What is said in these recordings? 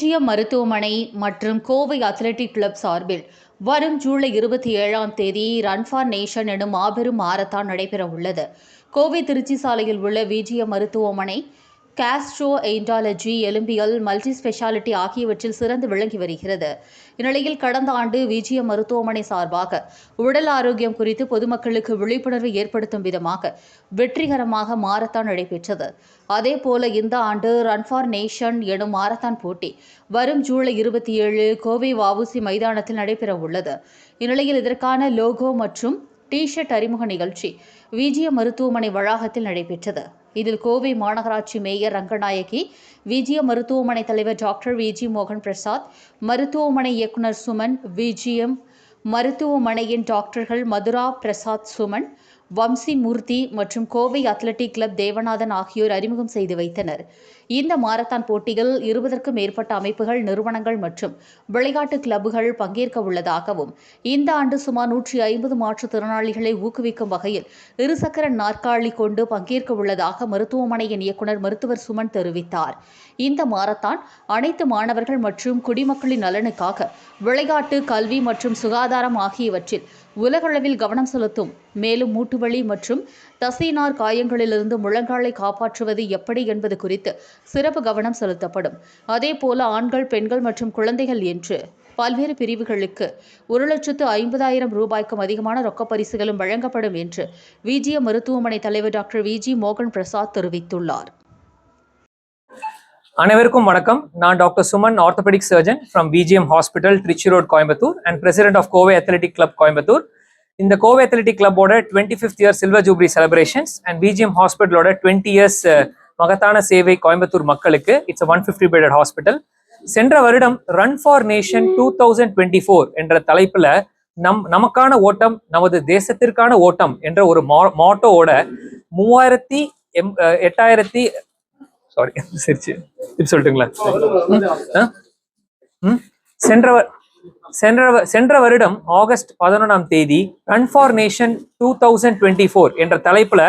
VGM மருத்துவமனை மற்றும் Kovai athletic club சார்பில் வரும் ஜூலை 27ஆம் தேதி ரன் ஃபார் நேஷன் எனும் மாபெரும் மாரத்தான் நடைபெற உள்ளது. கோவை திருச்சி சாலையில் உள்ள விஜிஎம் மருத்துவமனை காஸ்ட்ரோ என்டாலஜி, எலும்பியல், மல்டி ஸ்பெஷாலிட்டி ஆகியவற்றில் சிறந்து விளங்கி வருகிறது. இந்நிலையில் கடந்த ஆண்டு விஜிஎம் மருத்துவமனை சார்பாக உடல் ஆரோக்கியம் குறித்து பொதுமக்களுக்கு விழிப்புணர்வு ஏற்படுத்தும் விதமாக வெற்றிகரமாக மாரத்தான் நடைபெற்றது. அதேபோல இந்த ஆண்டு ரன் ஃபார் நேஷன் எனும் மாரத்தான் போட்டி வரும் ஜூலை 27 கோவை வஉசி மைதானத்தில் நடைபெற உள்ளது. இந்நிலையில் இதற்கான லோகோ மற்றும் டி-ஷர்ட் அறிமுக நிகழ்ச்சி விஜிஎம் மருத்துவமனை வளாகத்தில் நடைபெற்றது. இதில் கோவை மாநகராட்சி மேயர் ரங்கநாயகி, விஜிஎம் மருத்துவமனை தலைவர் டாக்டர் விஜி மோகன் பிரசாத், மருத்துவமனை இயக்குநர் சுமன், விஜிஎம் மருத்துவமனையின் டாக்டர்கள் மதுரா பிரசாத், சுமன், வம்சி மூர்த்தி மற்றும் கோவை அத்லெட்டிக் கிளப் தேவநாதன் ஆகியோர் அறிமுகம் செய்து வைத்தனர். இந்த மாரத்தான் போட்டியில் 20க்கும் மேற்பட்ட அமைப்புகள், நிறுவனங்கள் மற்றும் விளையாட்டு கிளப்புகள் பங்கேற்க உள்ளதாகவும், இந்த ஆண்டு சுமார் 150 மாற்றுத்திறனாளிகளை ஊக்குவிக்கும் வகையில் இருசக்கர நாற்காலி கொண்டு பங்கேற்க உள்ளதாக மருத்துவமனையின் இயக்குநர் மருத்துவர் சுமன் தெரிவித்தார். இந்த மாரத்தான் அனைத்து மாணவர்கள் மற்றும் குடிமக்களின் நலனுக்காக விளையாட்டு, கல்வி மற்றும் சுகாதாரம் ஆகியவற்றில் உலகளவில் கவனம் செலுத்தும். மேலும் மூட்டுவலி மற்றும் தசைநார் காயங்களிலிருந்து முழங்காலை காப்பாற்றுவது எப்படி என்பது குறித்து சிறப்பு கவனம் செலுத்தப்படும். அதேபோல ஆண்கள், பெண்கள் மற்றும் குழந்தைகள் என்று பல்வேறு பிரிவுகளுக்கு 1,50,000 ரூபாய்க்கும் அதிகமான ரொக்கப் பரிசுகளும் வழங்கப்படும் என்று விஜிஎம் மருத்துவமனை தலைவர் டாக்டர் விஜி மோகன் பிரசாத் தெரிவித்துள்ளார். அனைவருக்கும் வணக்கம். நான் doctor Suman, orthopaedic surgeon from VGM hospital, Trichy road, Coimbatore and president of Kovai athletic club, Coimbatore. இந்த கோவை அத்லெட்டிக் கிளப்போட 25th year silver jubilee celebrations and VGM ஹாஸ்பிட்டலோட 20 years மகத்தான சேவை கோயம்புத்தூர் மக்களுக்கு. It's 150 bedded hospital. சென்ற வருடம் ரன் ஃபார் நேஷன் 2024 என்ற தலைப்புல நமக்கான ஓட்டம், நமது தேசத்திற்கான ஓட்டம் என்ற ஒரு மாட்டோவோட 8,000 சாரி சரிச்சு சொல்லிட்டுங்களா? சென்ற வருடம் ஆகஸ்ட் 11ஆம் தேதி ரன் ஃபார் நேஷன் 2024 என்ற தலைப்புல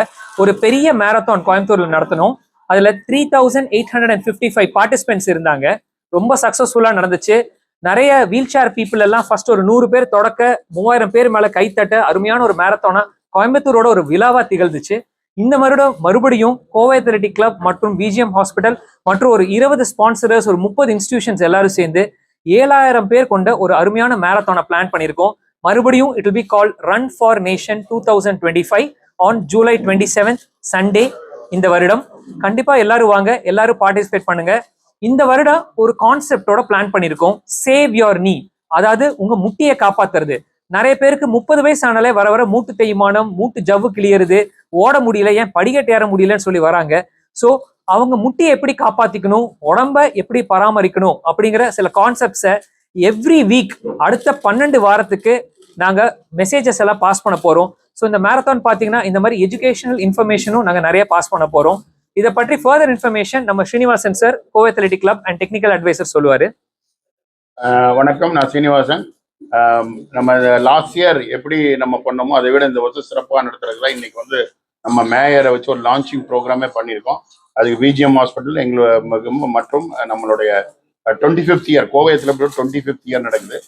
ஒரு பெரிய மேரத்தான் கோயம்புத்தூர்ல நடத்தணும். அதுல 3,855 பார்ட்டிசிபென்ட்ஸ் இருந்தாங்க. ரொம்ப சக்சஸ்ஃபுல்லா நடந்துச்சு. நிறைய வீல் சேர் பீப்புள் எல்லாம் ஃபர்ஸ்ட் ஒரு 100 பேர் தொடக்க 3000 பேர் மேல கைத்தட்ட அருமையான ஒரு மேரத்தானா கோயம்புத்தூரோட ஒரு விழாவா திகழ்ந்துச்சு. இந்த வருடம் மறுபடியும் கோவை அத்லெட்டிக் கிளப் மற்றும் விஜிஎம் ஹாஸ்பிட்டல் மற்றும் ஒரு 20 ஸ்பான்சரர்ஸ், ஒரு 30 இன்ஸ்டிடியூஷன்ஸ் எல்லாரும் சேர்ந்து 7,000 பேர் கொண்ட ஒரு அருமையான மேரத்தானை பிளான் பண்ணியிருக்கோம். மறுபடியும் it will be called run for nation 2025 on July 27th Sunday. இந்த வருடம் கண்டிப்பா எல்லாரும் வாங்க, எல்லாரும் பார்ட்டிசிபேட் பண்ணுங்க. இந்த வருடம் ஒரு கான்செப்டோட பிளான் பண்ணியிருக்கோம், சேவ் யோர் நீ, அதாவது உங்க முட்டியை காப்பாத்துறது. நிறைய பேருக்கு 30 வயசு ஆனாலே வர வர மூட்டு தேய்மானம், மூட்டு ஜவ்வு கிளியறது, ஓட முடியல, ஏன் படிக்கட்டு ஏற முடியலன்னு சொல்லி வராங்க. ஸோ அவங்க முட்டியை எப்படி காப்பாத்திக்கணும், உடம்ப எப்படி பராமரிக்கணும் அப்படிங்கிற சில கான்செப்ட்ஸை எவ்ரி வீக் அடுத்த 12 வாரத்துக்கு நாங்க மெசேஜஸ் எல்லாம் பாஸ் பண்ண போறோம். ஸோ இந்த மேரத்தான் பாத்தீங்கன்னா இந்த மாதிரி எஜுகேஷனல் இன்ஃபர்மேஷனும் நாங்க நிறைய பாஸ் பண்ண போறோம். இதை பற்றி ஃபர்தர் இன்ஃபர்மேஷன் நம்ம Srinivasan sir, Kovai athletic club and technical advisor சொல்லுவாரு. வணக்கம், நான் ஸ்ரீனிவாசன். நம்ம லாஸ்ட் இயர் எப்படி நம்ம பண்ணோமோ அதை விட இந்த வருஷம் சிறப்பாக நடத்துறதுல இன்னைக்கு நம்ம மேயரை வச்சு ஒரு லான்ச்சிங் ப்ரோக்ராமே பண்ணியிருக்கோம். அதுக்கு விஜிஎம் ஹாஸ்பிட்டல் எங்களுக்கு மற்றும் நம்மளுடைய 25th year Kovai athletic 25th year நடக்குது.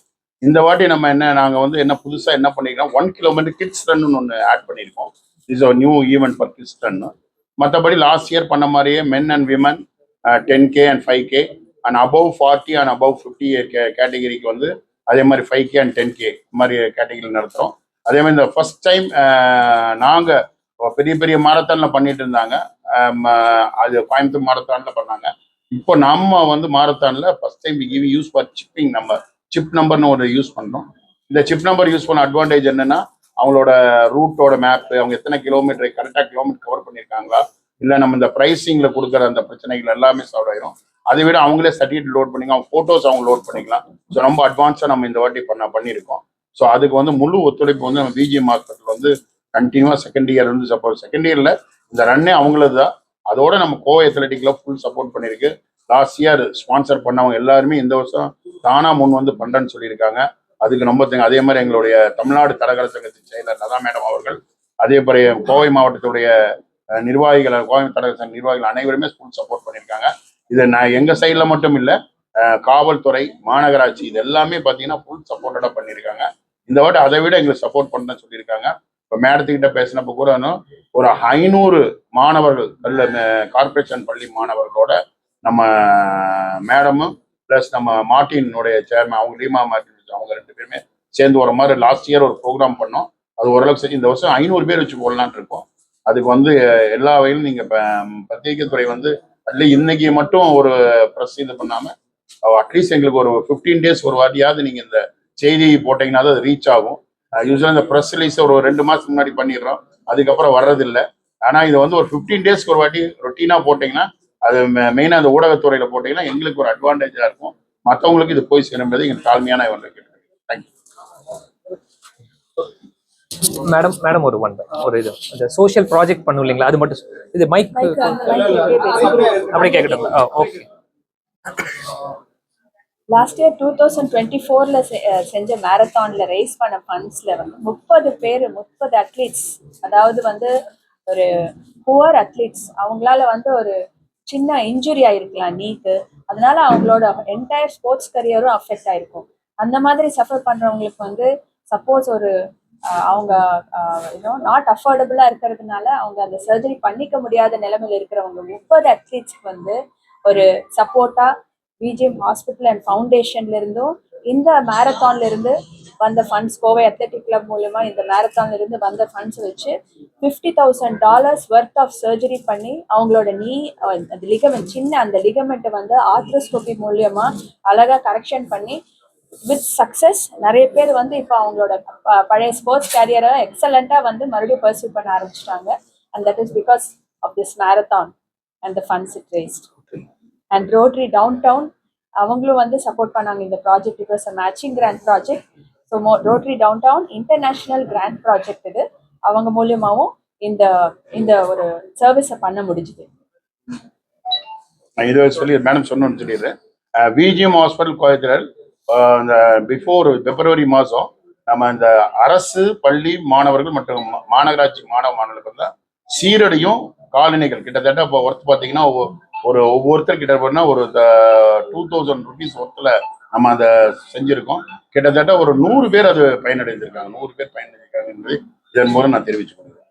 இந்த வாட்டி நம்ம நாங்கள் என்ன புதுசாக என்ன பண்ணியிருக்கோம், 1 கிலோமீட்டர் கிட்ஸ் ரன்னு ஒன்று ஆட் பண்ணியிருக்கோம். Is new event for kids run. மற்றபடி லாஸ்ட் இயர் பண்ண மாதிரியே men and women 10K and 5K and above 40 and above 50 கேட்டகிரிக்கு அதே மாதிரி 5K and 10K மாதிரி கேட்டகிரி நடத்துகிறோம். அதே மாதிரி இந்த ஃபர்ஸ்ட் டைம் நாங்கள் பெரிய பெரிய மாரத்தானில் பண்ணிட்டு இருந்தாங்க, அது கோயம்புத்தூர் மாரத்தானில் பண்ணாங்க. இப்போ நம்ம மாரத்தானில் first time use for chipping. நம்ம சிப் நம்பர்னு ஒரு யூஸ் பண்ணுறோம். இந்த சிப் நம்பர் யூஸ் பண்ண அட்வான்டேஜ் என்னன்னா, அவங்களோட ரூட்டோட மேப்பு, அவங்க எத்தனை கிலோமீட்டர் கரெக்டாக கிலோமீட்டர் கவர் பண்ணியிருக்காங்களா, இல்லை நம்ம இந்த ப்ரைஸிங்கில் கொடுக்குற அந்த பிரச்சனைகள் எல்லாமே சால்வ் ஆயிரும். அதை விட அவங்களே சர்டிஃபிகேட் லோட் பண்ணிக்கலாம், அவங்க ஃபோட்டோஸ் அவங்க லோட் பண்ணிக்கலாம். ஸோ ரொம்ப அட்வான்ஸாக நம்ம இந்த வாட்டி பண்ணியிருக்கோம். ஸோ அதுக்கு முழு ஒத்துழைப்பு நம்ம விஜிஎம் ஹாஸ்பிட்டல் கண்டினியூவாக செகண்ட் இயர் சப்போர்ட். செகண்ட் இயரில் இந்த ரன்னே அவங்களது தான். அதோட நம்ம கோவை அத்லெட்டிக்ல ஃபுல் சப்போர்ட் பண்ணியிருக்கு. லாஸ்ட் இயர் ஸ்பான்சர் பண்ணவங்க எல்லாருமே இந்த வருஷம் தானா முன் பண்ணுறேன்னு சொல்லியிருக்காங்க. அதுக்கு ரொம்ப அதே மாதிரி எங்களுடைய தமிழ்நாடு தடகள சங்கத்தின் செயலர் லதா மேடம் அவர்கள், அதே மாதிரி கோவை மாவட்டத்துடைய நிர்வாகிகள், கோவை தடகள சங்க நிர்வாகிகள் அனைவருமே ஃபுல் சப்போர்ட் பண்ணியிருக்காங்க. இது நான் எங்கள் சைடில் மட்டும் இல்லை, காவல்துறை, மாநகராட்சி இது எல்லாமே பார்த்தீங்கன்னா ஃபுல் சப்போர்ட்டடாக பண்ணியிருக்காங்க. இந்த வாட்டி அதை விட எங்களுக்கு சப்போர்ட் பண்ண சொல்லியிருக்காங்க. இப்போ மேடத்துக்கிட்ட பேசினப்போ கூட ஒரு 500 மாணவர்கள் கார்பரேஷன் பள்ளி மாணவர்களோட நம்ம மேடமும் ப்ளஸ் நம்ம மார்ட்டினுடைய சேர்மன் அவங்க லீமா மார்ட்டின் அவங்க 2 பேருமே சேர்ந்து வர மாதிரி லாஸ்ட் இயர் ஒரு ப்ரோக்ராம் பண்ணோம். அது ஓரளவுக்கு சரி. இந்த வருஷம் 500 பேர் வச்சு போடலான் இருக்கோம். அதுக்கு எல்லா வகையிலும் நீங்கள் பத்திரிகை துறை அட்லீஸ்ட் இன்னைக்கு மட்டும் ஒரு ப்ரெஸ் இது பண்ணாமல் அட்லீஸ்ட் எங்களுக்கு ஒரு 15 days ஒரு வாட்டியாவது நீங்கள் இந்த செய்தி போட்டிங்கன்னா அது ரீச் ஆகும். யூஸ்வலாக இந்த ப்ரெஸ் ரிலீஸ் ஒரு 2 மாதத்துக்கு முன்னாடி பண்ணிடுறோம், அதுக்கப்புறம் வர்றதில்லை. ஆனால் இது ஒரு 15 days ஒரு வாட்டி ரொட்டீனாக போட்டிங்கன்னா அது மெயினாக அந்த ஊடகத்துறையில் போட்டிங்கன்னா எங்களுக்கு ஒரு அட்வான்டேஜாக இருக்கும். மற்றவங்களுக்கு இது போய் சேரும்போது எங்களுக்கு தாழ்மையான ஒன்று கேட்டுக்கிறேன். Thank you madam. மேடம் ஒரு இது இந்த சோஷியல் ப்ராஜெக்ட் பண்ணும் இல்லைங்களா, அது மட்டும் இது மைக் அப்படி கேட்கட்டும். ஓகே. லாஸ்ட் இயர் 2024ல செஞ்ச மேரத்தான்ல ரைஸ் பண்ண ஃபண்ட்ஸ்ல 30 அத்லீட்ஸ், அதாவது ஒரு புவர் அத்லீட்ஸ், அவங்களால ஒரு சின்ன இன்ஜுரி ஆயிருக்கலாம் நீக்கு, அதனால அவங்களோட என்டையர் ஸ்போர்ட்ஸ் கரியரும் அஃபெக்ட் ஆயிருக்கும். அந்த மாதிரி சஃபர் பண்றவங்களுக்கு சப்போஸ் அவங்க நாட் அஃபோர்டபுளா இருக்கிறதுனால அவங்க அந்த சர்ஜரி பண்ணிக்க முடியாத நிலைமையில இருக்கிறவங்க 30 அத்லீட்ஸ்க்கு ஒரு சப்போர்ட்டா விஜிஎம் ஹாஸ்பிட்டல் அண்ட் ஃபவுண்டேஷன்ல இருந்தும் இந்த மேரத்தான்ல இருந்து வந்த ஃபண்ட்ஸ், கோவை அத்லெட்டிக் கிளப் மூலமா இந்த மேரத்தான்ல இருந்து வந்த ஃபண்ட்ஸ் வச்சு $50,000 ஒர்த் ஆஃப் சர்ஜரி பண்ணி அவங்களோட அந்த லிகமெண்ட், சின்ன அந்த லிகமெண்ட்டை ஆர்த்ரோஸ்கோபி மூலியமா அழகா கரெக்ஷன் பண்ணி வித் சக்சஸ் நிறைய பேர் இப்போ அவங்களோட பழைய ஸ்போர்ட்ஸ் கேரியரை எக்ஸலண்டா மறுபடியும் பர்சியூ பண்ண ஆரம்பிச்சிட்டாங்க. And that is because of this marathon and the funds it raised. And rotary downtown அவங்களும் சப்போர்ட் பண்ணாங்க இந்த project. It was a matching grant project. So rotary downtown international grant project இது. அவங்க மூலியமாகவும் இந்த ஒரு சர்வீஸை பண்ண முடிஞ்சுது. இது சொல்லி மேடம் சொன்னு சொல்லிடுறேன். விஜிஎம் ஹாஸ்பிட்டல் கோயத்திரல் இந்த பிஃபோர் February மாதம் நம்ம இந்த அரசு பள்ளி மாணவர்கள் மற்றும் மாநகராட்சி மாணவர்களுக்கு சீரடியும் காலணிகள் கிட்டத்தட்ட இப்போ ஒர்த்து பார்த்தீங்கன்னா ஒவ்வொருத்தர் கிட்ட போனா ஒரு 2000 rupees ஒர்த்தில் நம்ம அதை செஞ்சுருக்கோம். கிட்டத்தட்ட ஒரு 100 பேர் அது பயனடைந்திருக்காங்க. 100 பேர் பயனடைந்திருக்காங்க என்பதை இதன் மூலம் நான் தெரிவிச்சுக்கொள்கிறேன்.